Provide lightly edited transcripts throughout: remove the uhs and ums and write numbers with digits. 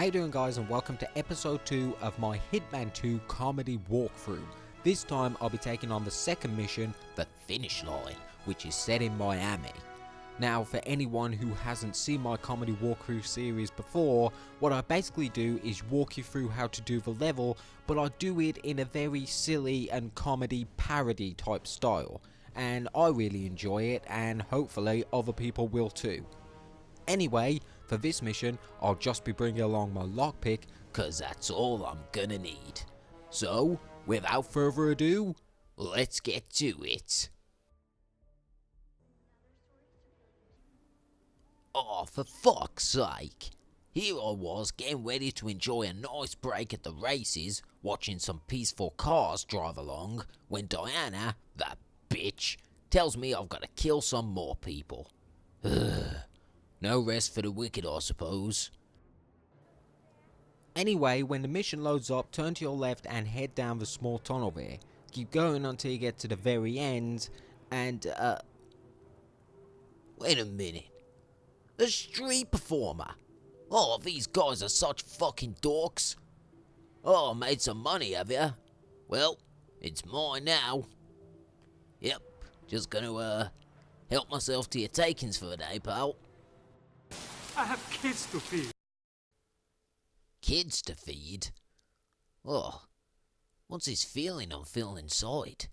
you doing, guys, and welcome to episode 2 of my Hitman 2 comedy walkthrough. This time I'll be taking on the second mission, the finish line, which is set in Miami. Now, for anyone who hasn't seen my comedy walkthrough series before, what I basically do is walk you through how to do the level, but I do it in a very silly and comedy parody type style, and I really enjoy it, and hopefully other people will too. Anyway, for this mission, I'll just be bringing along my lockpick, cause that's all I'm gonna need. So, without further ado, let's get to it. Oh, for fuck's sake. Here I was, getting ready to enjoy a nice break at the races, watching some peaceful cars drive along, when Diana, that bitch, tells me I've gotta kill some more people. Ugh. No rest for the wicked, I suppose. Anyway, when the mission loads up, turn to your left and head down the small tunnel there. Keep going until you get to the very end, and, wait a minute. A street performer? Oh, these guys are such fucking dorks. Oh, made some money, have ya? Well, it's mine now. Yep, just gonna, help myself to your takings for the day, pal. I have kids to feed. Kids to feed? Oh, what's this feeling I'm feeling inside?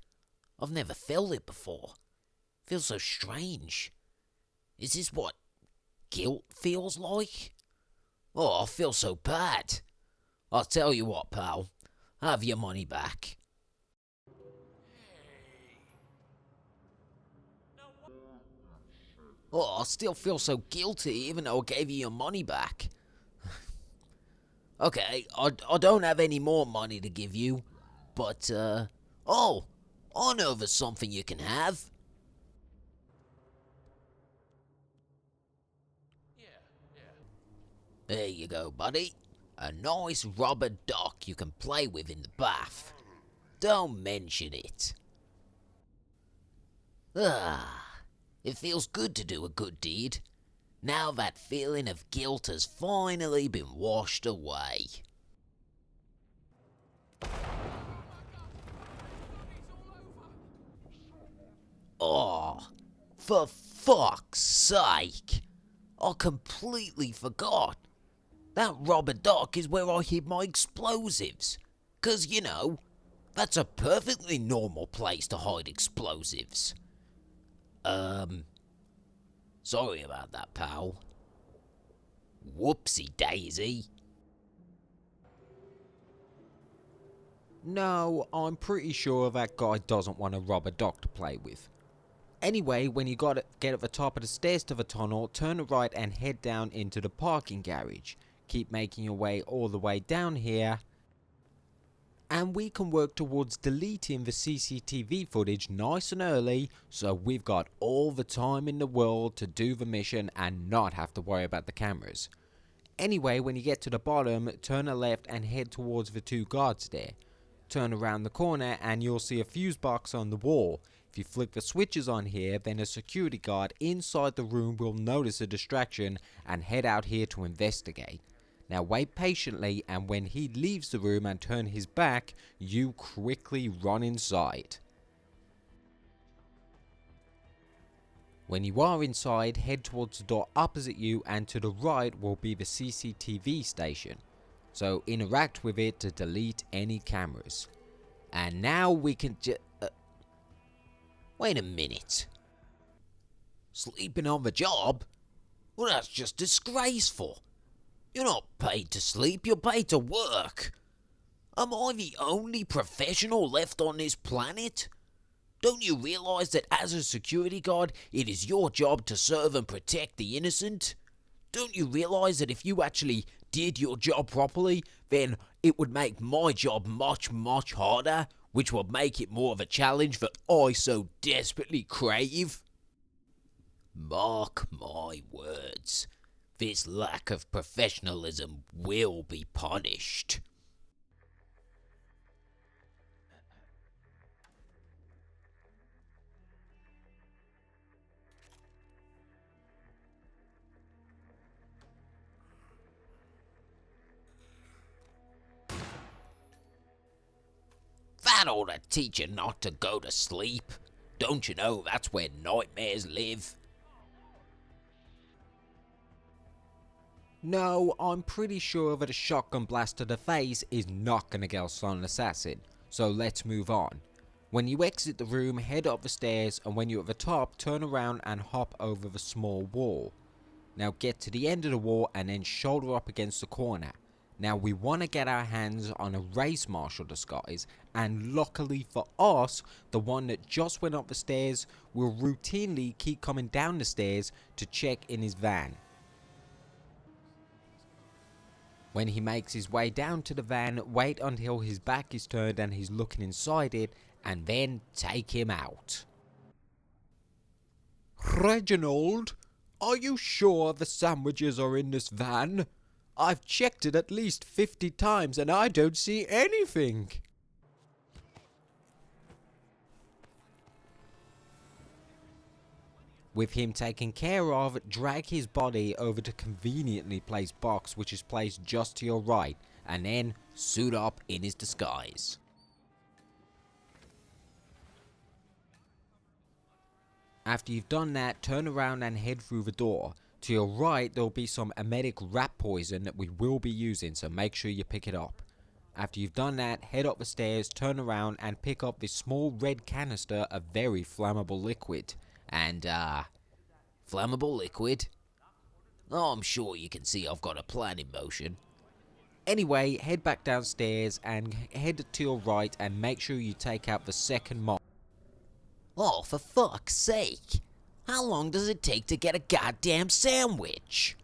I've never felt it before. Feels so strange. Is this what guilt feels like? Oh, I feel so bad. I'll tell you what, pal. Have your money back. Oh, I still feel so guilty even though I gave you your money back. Okay, I don't have any more money to give you, but, oh, I know there's something you can have. There you go, buddy. A nice rubber duck you can play with in the bath. Don't mention it. It feels good to do a good deed. Now that feeling of guilt has finally been washed away. Oh, for fuck's sake. I completely forgot. That rubber duck is where I hid my explosives. 'Cause, you know, that's a perfectly normal place to hide explosives. Sorry about that, pal. Whoopsie daisy. No, I'm pretty sure that guy doesn't want a rubber duck to play with. Anyway, when you get at the top of the stairs to the tunnel, turn right and head down into the parking garage. Keep making your way all the way down here, and we can work towards deleting the CCTV footage nice and early, so we've got all the time in the world to do the mission and not have to worry about the cameras. Anyway, when you get to the bottom, turn a left and head towards the two guards there. Turn around the corner and you'll see a fuse box on the wall. If you flick the switches on here, then a security guard inside the room will notice a distraction and head out here to investigate. Now wait patiently, and when he leaves the room and turn his back, you quickly run inside. When you are inside, head towards the door opposite you, and to the right will be the CCTV station. So interact with it to delete any cameras. And now we can wait a minute. Sleeping on the job? Well, that's just disgraceful. You're not paid to sleep, you're paid to work. Am I the only professional left on this planet? Don't you realize that as a security guard, it is your job to serve and protect the innocent? Don't you realize that if you actually did your job properly, then it would make my job much, much harder, which would make it more of a challenge that I so desperately crave? Mark my words. This lack of professionalism will be punished. That ought to teach you not to go to sleep. Don't you know that's where nightmares live? No, I'm pretty sure that a shotgun blast to the face is not gonna kill Silent Assassin, so let's move on. When you exit the room, head up the stairs, and when you're at the top, turn around and hop over the small wall. Now get to the end of the wall and then shoulder up against the corner. Now we want to get our hands on a race marshal disguise, and luckily for us, the one that just went up the stairs will routinely keep coming down the stairs to check in his van. When he makes his way down to the van, wait until his back is turned and he's looking inside it, and then take him out. Reginald, are you sure the sandwiches are in this van? I've checked it at least 50 times and I don't see anything. With him taken care of, drag his body over to conveniently placed box which is placed just to your right, and then suit up in his disguise. After you've done that, turn around and head through the door. To your right, there will be some emetic rat poison that we will be using, so make sure you pick it up. After you've done that, head up the stairs, turn around and pick up this small red canister of very flammable liquid. And, flammable liquid? Oh, I'm sure you can see I've got a plan in motion. Anyway, head back downstairs and head to your right and make sure you take out the second mob. Oh, for fuck's sake! How long does it take to get a goddamn sandwich?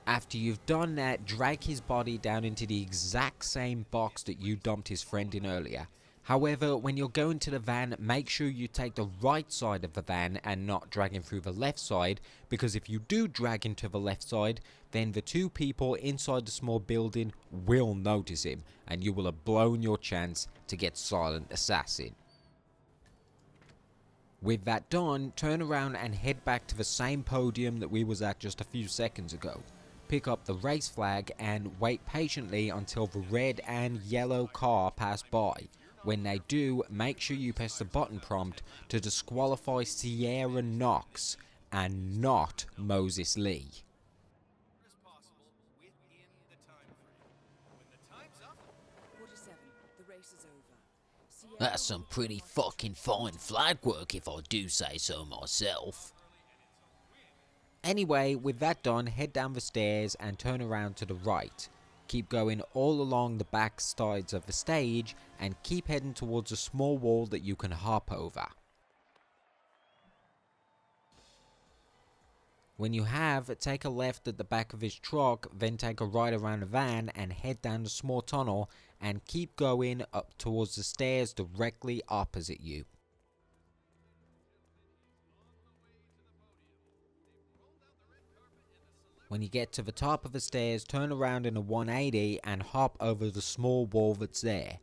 After you've done that, drag his body down into the exact same box that you dumped his friend in earlier. However, when you're going to the van, make sure you take the right side of the van and not drag him through the left side, because if you do drag him to the left side, then the two people inside the small building will notice him, and you will have blown your chance to get Silent Assassin. With that done, turn around and head back to the same podium that we was at just a few seconds ago. Pick up the race flag and wait patiently until the red and yellow car pass by. When they do, make sure you press the button prompt to disqualify Sierra Knox and not Moses Lee. That's some pretty fucking fine flag work if I do say so myself. Anyway, with that done, head down the stairs and turn around to the right. Keep going all along the back sides of the stage and keep heading towards a small wall that you can hop over. When you have, take a left at the back of his truck, then take a right around the van and head down the small tunnel and keep going up towards the stairs directly opposite you. When you get to the top of the stairs, turn around in a 180 and hop over the small wall that's there.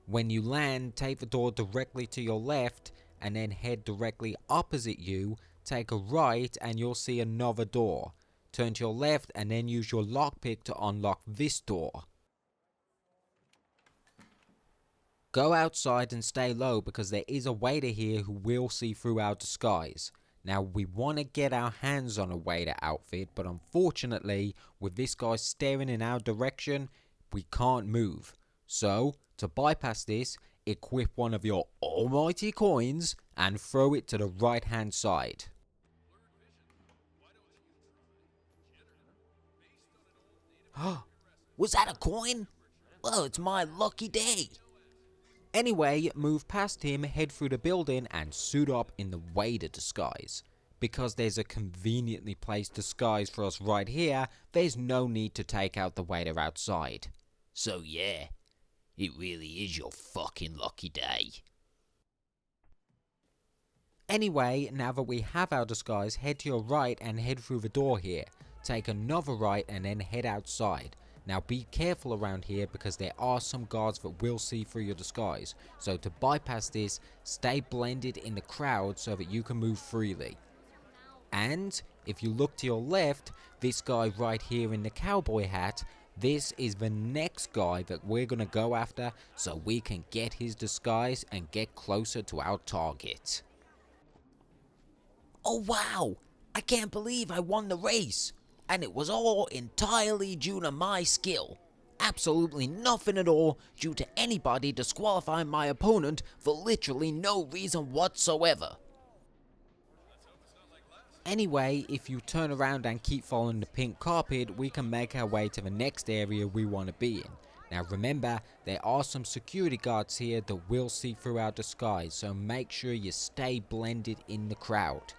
When you land, take the door directly to your left and then head directly opposite you, take a right and you'll see another door. Turn to your left and then use your lockpick to unlock this door. Go outside and stay low because there is a waiter here who will see through our disguise. Now, we want to get our hands on a waiter outfit, but unfortunately, with this guy staring in our direction, we can't move. So, to bypass this, equip one of your almighty coins and throw it to the right hand side. Was that a coin? Well, it's my lucky day. Anyway, move past him, head through the building and suit up in the waiter disguise. Because there's a conveniently placed disguise for us right here, there's no need to take out the waiter outside. So yeah, it really is your fucking lucky day. Anyway, now that we have our disguise, head to your right and head through the door here. Take another right and then head outside. Now be careful around here because there are some guards that will see through your disguise. So to bypass this, stay blended in the crowd so that you can move freely. And If you look to your left, this guy right here in the cowboy hat, this is the next guy that we're gonna go after so we can get his disguise and get closer to our target. Oh wow! I can't believe I won the race! And it was all entirely due to my skill. Absolutely nothing at all due to anybody disqualifying my opponent for literally no reason whatsoever. Anyway, if you turn around and keep following the pink carpet, we can make our way to the next area we want to be in. Now remember, there are some security guards here that will see through our disguise, so make sure you stay blended in the crowd.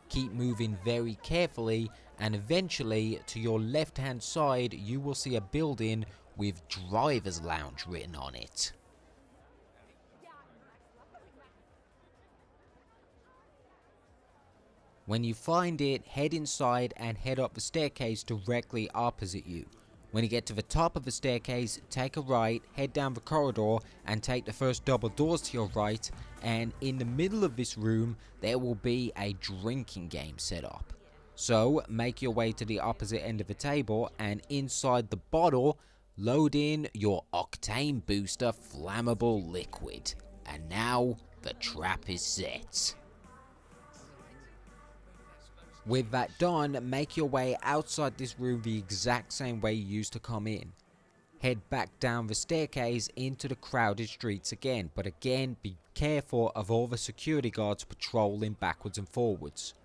Keep moving very carefully, and eventually to your left hand side you will see a building with driver's lounge written on it. When you find it, head inside and head up the staircase directly opposite you. When you get to the top of the staircase, take a right, head down the corridor and take the first double doors to your right, and in the middle of this room there will be a drinking game set up. So make your way to the opposite end of the table and inside the bottle load in your octane booster flammable liquid. And now the trap is set. With that done, make your way outside this room the exact same way you used to come in. Head back down the staircase into the crowded streets again, but again be careful of all the security guards patrolling backwards and forwards.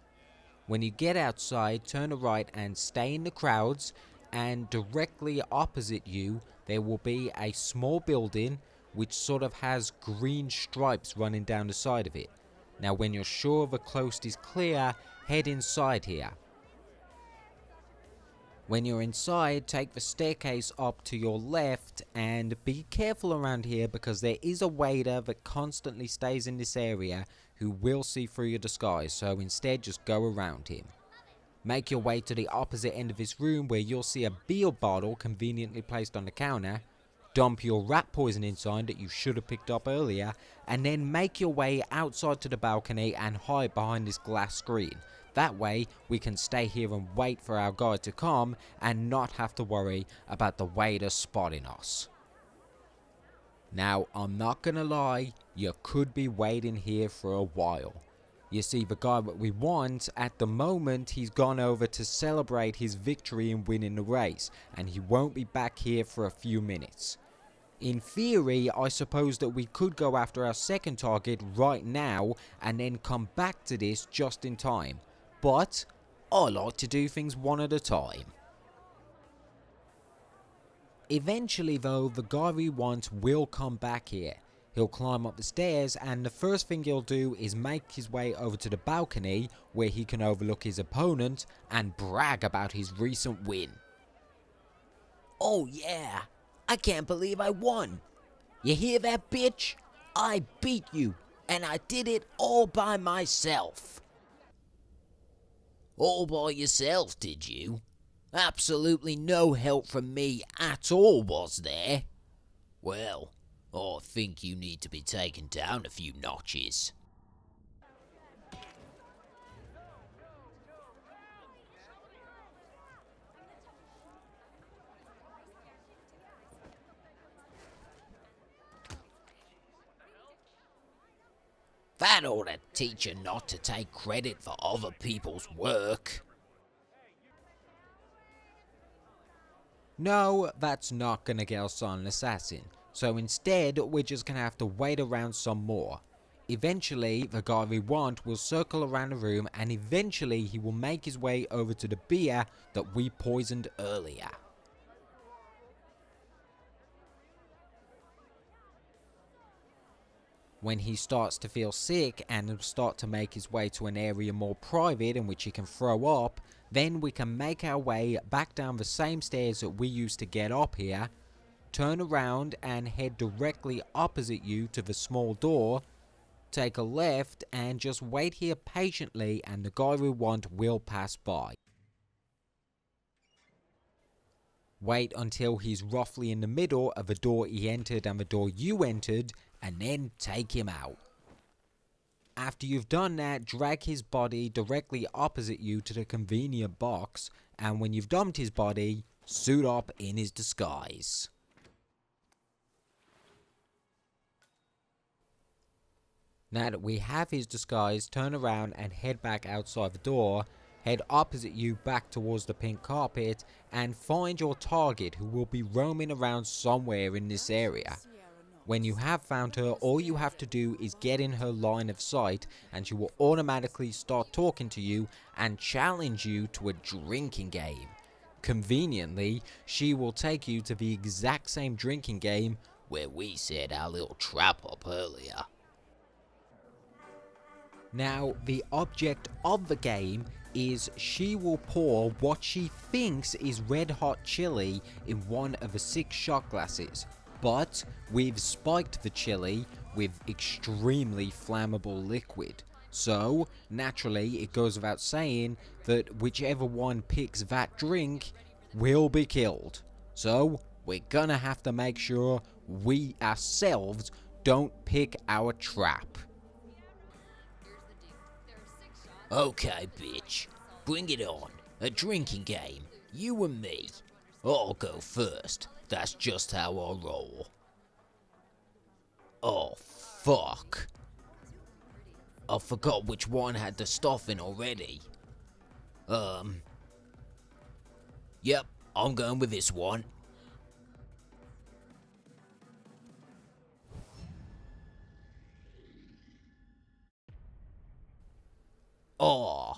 When you get outside, turn right and stay in the crowds, and directly opposite you there will be a small building which sort of has green stripes running down the side of it. Now when you're sure the coast is clear, head inside here. When you're inside, take the staircase up to your left and be careful around here because there is a waiter that constantly stays in this area who will see through your disguise, so instead just go around him. Make your way to the opposite end of this room where you'll see a beer bottle conveniently placed on the counter. Dump your rat poison inside that you should have picked up earlier, and then make your way outside to the balcony and hide behind this glass screen. That way we can stay here and wait for our guy to come and not have to worry about the waiter spotting us. Now I'm not gonna lie, you could be waiting here for a while. You see, the guy that we want, at the moment he's gone over to celebrate his victory in winning the race, and he won't be back here for a few minutes. In theory, I suppose that we could go after our second target right now and then come back to this just in time. But I like to do things one at a time. Eventually though, the guy we want will come back here. He'll climb up the stairs and the first thing he'll do is make his way over to the balcony where he can overlook his opponent and brag about his recent win. Oh yeah, I can't believe I won. You hear that, bitch? I beat you, and I did it all by myself. All by yourself, did you? Absolutely no help from me at all, was there? Well, I think you need to be taken down a few notches. That ought to teach you not to take credit for other people's work. No, that's not gonna get us on an assassin. So instead, we're just gonna have to wait around some more. Eventually, the guy we want will circle around the room and eventually he will make his way over to the beer that we poisoned earlier. When he starts to feel sick and will start to make his way to an area more private in which he can throw up, then we can make our way back down the same stairs that we used to get up here, turn around and head directly opposite you to the small door, take a left and just wait here patiently and the guy we want will pass by. Wait until he's roughly in the middle of the door he entered and the door you entered, and then take him out. After you've done that, drag his body directly opposite you to the convenient box, and when you've dumped his body, suit up in his disguise. Now that we have his disguise, turn around and head back outside the door, head opposite you back towards the pink carpet, and find your target who will be roaming around somewhere in this area. When you have found her, all you have to do is get in her line of sight and she will automatically start talking to you and challenge you to a drinking game. Conveniently, she will take you to the exact same drinking game where we set our little trap up earlier. Now, the object of the game is she will pour what she thinks is red hot chili in one of the 6 shot glasses, but we've spiked the chili with extremely flammable liquid. So, naturally, it goes without saying that whichever one picks that drink will be killed. So, we're gonna have to make sure we ourselves don't pick our trap. Okay, bitch. Bring it on. A drinking game. You and me. I'll go first. That's just how I roll. Oh, fuck. I forgot which one had the stuff in already. Yep, I'm going with this one. Oh,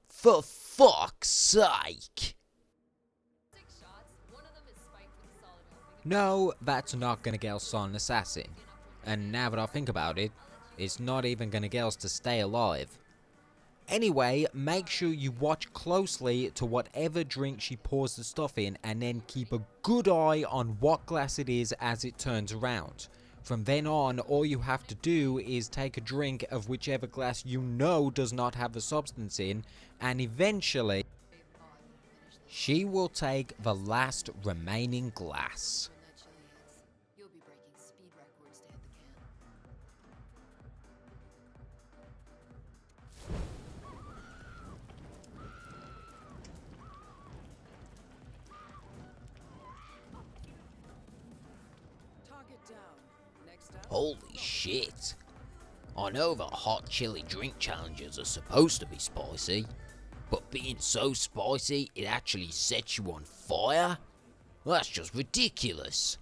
for fuck's sake. No, that's not gonna get us on Assassin. And now that I think about it, it's not even gonna get us to stay alive. Anyway, make sure you watch closely to whatever drink she pours the stuff in, and then keep a good eye on what glass it is as it turns around. From then on, all you have to do is take a drink of whichever glass you know does not have the substance in, and eventually she will take the last remaining glass. Holy shit. I know the hot chili drink challenges are supposed to be spicy, but being so spicy it actually sets you on fire? That's just ridiculous.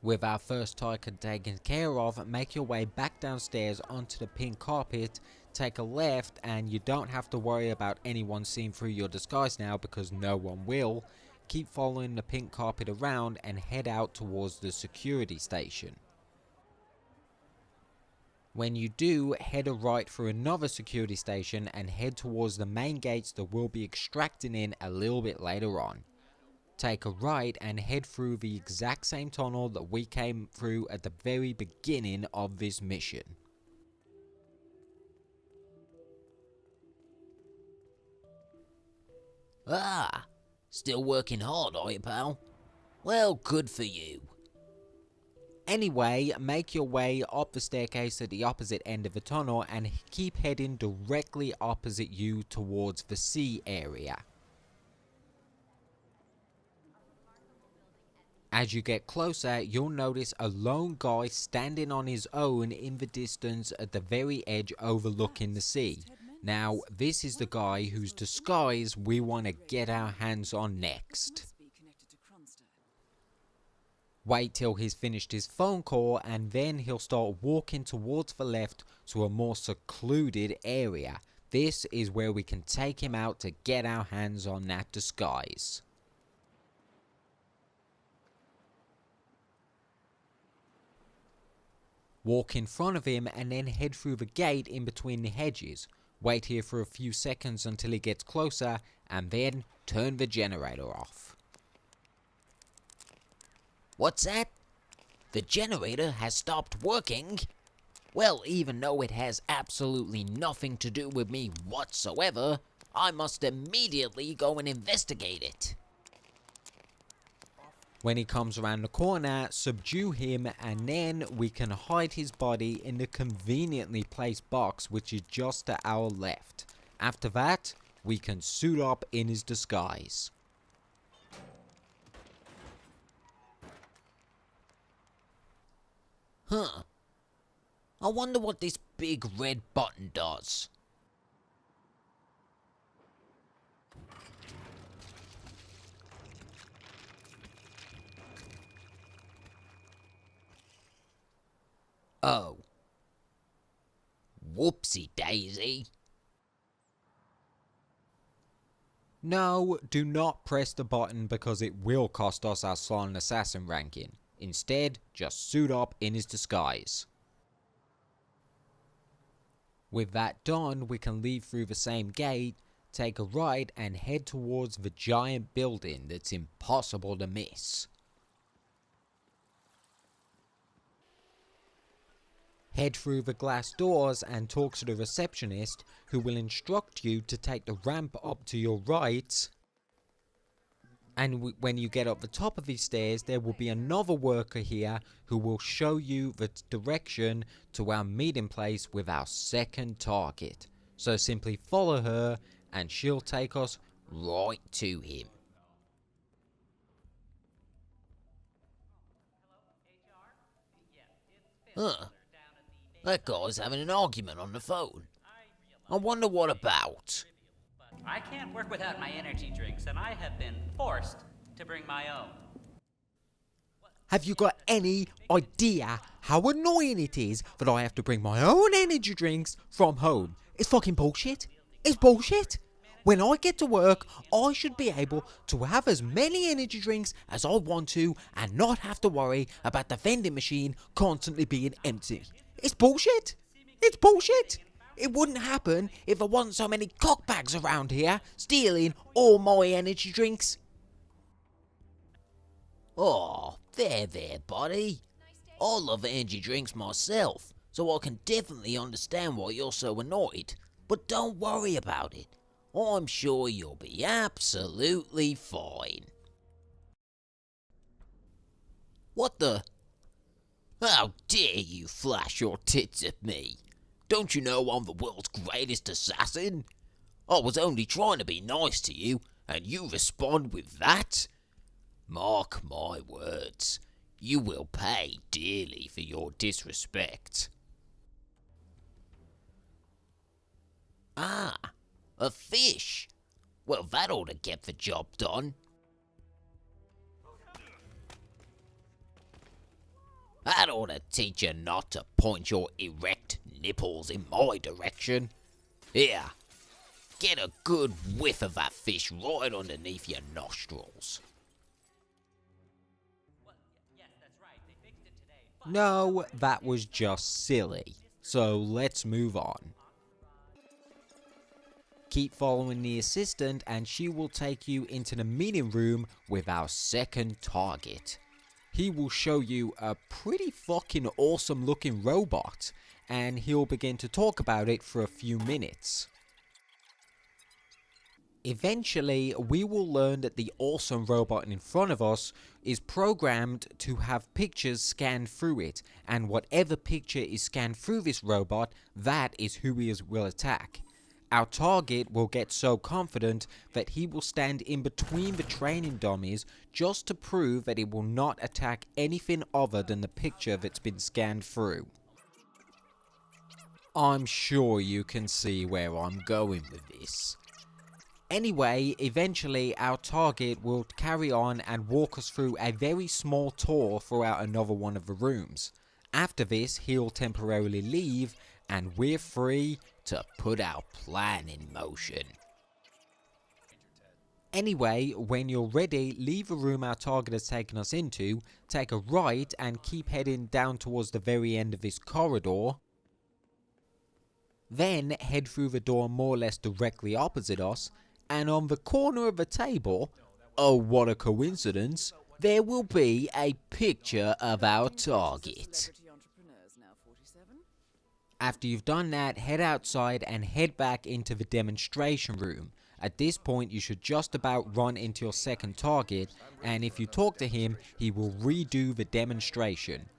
With our first target taken care of, make your way back downstairs onto the pink carpet, take a left, and you don't have to worry about anyone seeing through your disguise now because no one will. Keep following the pink carpet around and head out towards the security station. When you do, head a right through another security station and head towards the main gates that we'll be extracting in a little bit later on. Take a right and head through the exact same tunnel that we came through at the very beginning of this mission. Ah, still working hard, are you, pal? Well, good for you. Anyway, make your way up the staircase at the opposite end of the tunnel and keep heading directly opposite you towards the C area. As you get closer, you'll notice a lone guy standing on his own in the distance at the very edge overlooking the sea. Now, this is the guy whose disguise we want to get our hands on next. Wait till he's finished his phone call and then he'll start walking towards the left to a more secluded area. This is where we can take him out to get our hands on that disguise. Walk in front of him and then head through the gate in between the hedges. Wait here for a few seconds until he gets closer and then turn the generator off. What's that? The generator has stopped working? Well, even though it has absolutely nothing to do with me whatsoever, I must immediately go and investigate it. When he comes around the corner, subdue him, and then we can hide his body in the conveniently placed box which is just to our left. After that, we can suit up in his disguise. Huh. I wonder what this big red button does. Oh. Whoopsie daisy. No, do not press the button because it will cost us our silent assassin ranking. Instead, just suit up in his disguise. With that done, we can leave through the same gate, take a right and head towards the giant building that's impossible to miss. Head through the glass doors and talk to the receptionist, who will instruct you to take the ramp up to your right. And when you get up the top of these stairs, there will be another worker here who will show you the direction to our meeting place with our second target. So simply follow her and she'll take us Right to him. Huh. That guy's having an argument on the phone. I wonder what about. I can't work without my energy drinks, and I have been forced to bring my own. Have you got any idea how annoying it is that I have to bring my own energy drinks from home? It's fucking bullshit. It's bullshit. When I get to work, I should be able to have as many energy drinks as I want to and not have to worry about the vending machine constantly being empty. It's bullshit. It's bullshit. It wouldn't happen if there wasn't so many cockbags around here stealing all my energy drinks. Oh, there, buddy. I love energy drinks myself, so I can definitely understand why you're so annoyed. But don't worry about it. I'm sure you'll be absolutely fine. What the? How dare you flash your tits at me? Don't you know I'm the world's greatest assassin? I was only trying to be nice to you, and you respond with that? Mark my words, you will pay dearly for your disrespect. Ah, a fish. Well, that ought to get the job done. That ought to teach you not to point your erect nipples in my direction. Here, get a good whiff of that fish right underneath your nostrils. No, that was just silly. So let's move on. Keep following the assistant and she will take you into the meeting room with our second target. He will show you a pretty fucking awesome looking robot, and he'll begin to talk about it for a few minutes. Eventually, we will learn that the awesome robot in front of us is programmed to have pictures scanned through it, and whatever picture is scanned through this robot, that is who he will attack. Our target will get so confident that he will stand in between the training dummies just to prove that he will not attack anything other than the picture that's been scanned through. I'm sure you can see where I'm going with this. Anyway, eventually our target will carry on and walk us through a very small tour throughout another one of the rooms. After this, he'll temporarily leave and we're free to put our plan in motion. Anyway, when you're ready, leave the room our target has taken us into, take a right and keep heading down towards the very end of this corridor. Then head through the door more or less directly opposite us, and on the corner of the table, oh what a coincidence, there will be a picture of our target. After you've done that, head outside and head back into the demonstration room. At this point, you should just about run into your second target, and if you talk to him, he will redo the demonstration.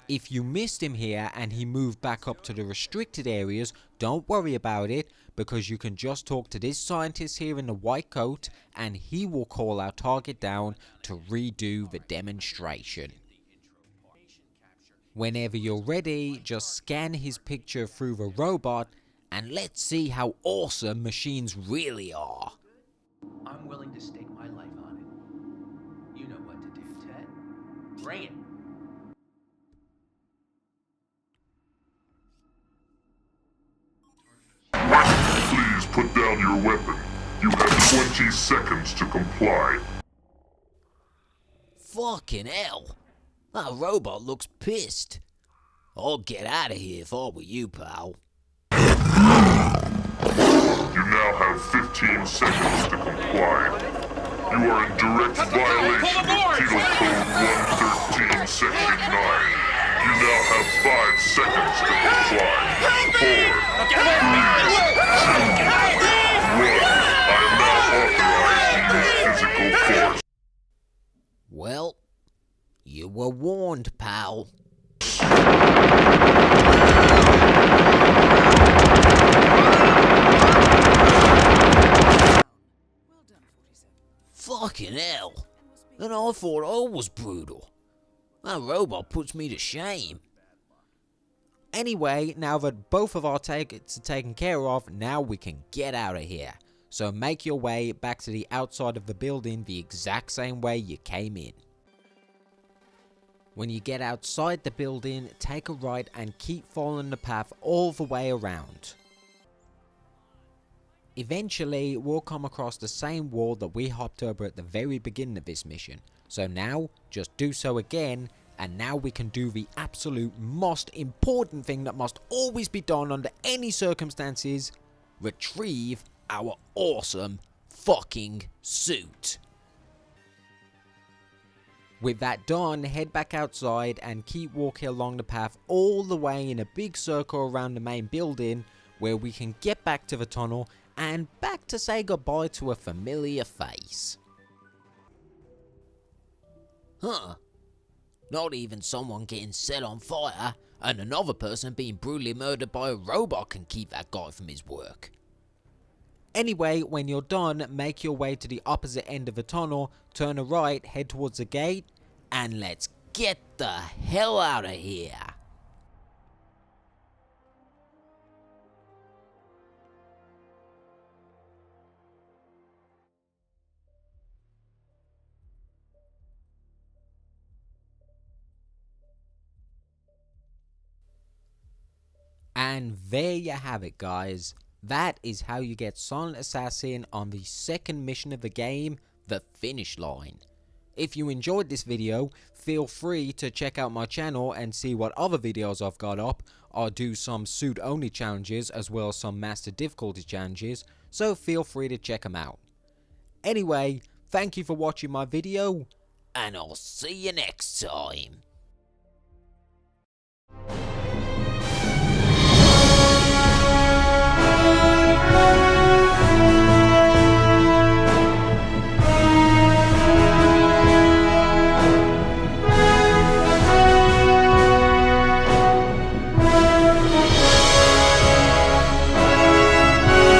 If you missed him here and he moved back up to the restricted areas, don't worry about it, because you can just talk to this scientist here in the white coat, and he will call our target down to redo the demonstration. Whenever you're ready, just scan his picture through the robot, and let's see how awesome machines really are. I'm willing to stake my life on it. You know what to do, Ted. Bring it. Please put down your weapon. You have 20 seconds to comply. Fucking hell. That robot looks pissed. I'd get out of here if I were you, pal. You now have 15 seconds to comply. You are in direct violation of Penal Code 113, Section 9. You now have 5 seconds to comply. 4, 3, 2, 1. I am now authorized to use physical force. Well, you were warned, pal. Fucking hell. And I thought I was brutal. That robot puts me to shame. Anyway, now that both of our targets are taken care of, now we can get out of here. So make your way back to the outside of the building the exact same way you came in. When you get outside the building, take a right and keep following the path all the way around. Eventually, we'll come across the same wall that we hopped over at the very beginning of this mission. So now, just do so again, and now we can do the absolute most important thing that must always be done under any circumstances: retrieve our awesome fucking suit. With that done, head back outside and keep walking along the path all the way in a big circle around the main building, where we can get back to the tunnel and back to say goodbye to a familiar face. Huh. Not even someone getting set on fire and another person being brutally murdered by a robot can keep that guy from his work. Anyway, when you're done, make your way to the opposite end of the tunnel, turn a right, head towards the gate, And let's get the hell out of here. And there you have it, guys. That is how you get Silent Assassin on the second mission of the game, the finish line. If you enjoyed this video, feel free to check out my channel and see what other videos I've got up. I'll do some suit only challenges as well as some master difficulty challenges, so feel free to check them out. Anyway, thank you for watching my video, And I'll see you next time.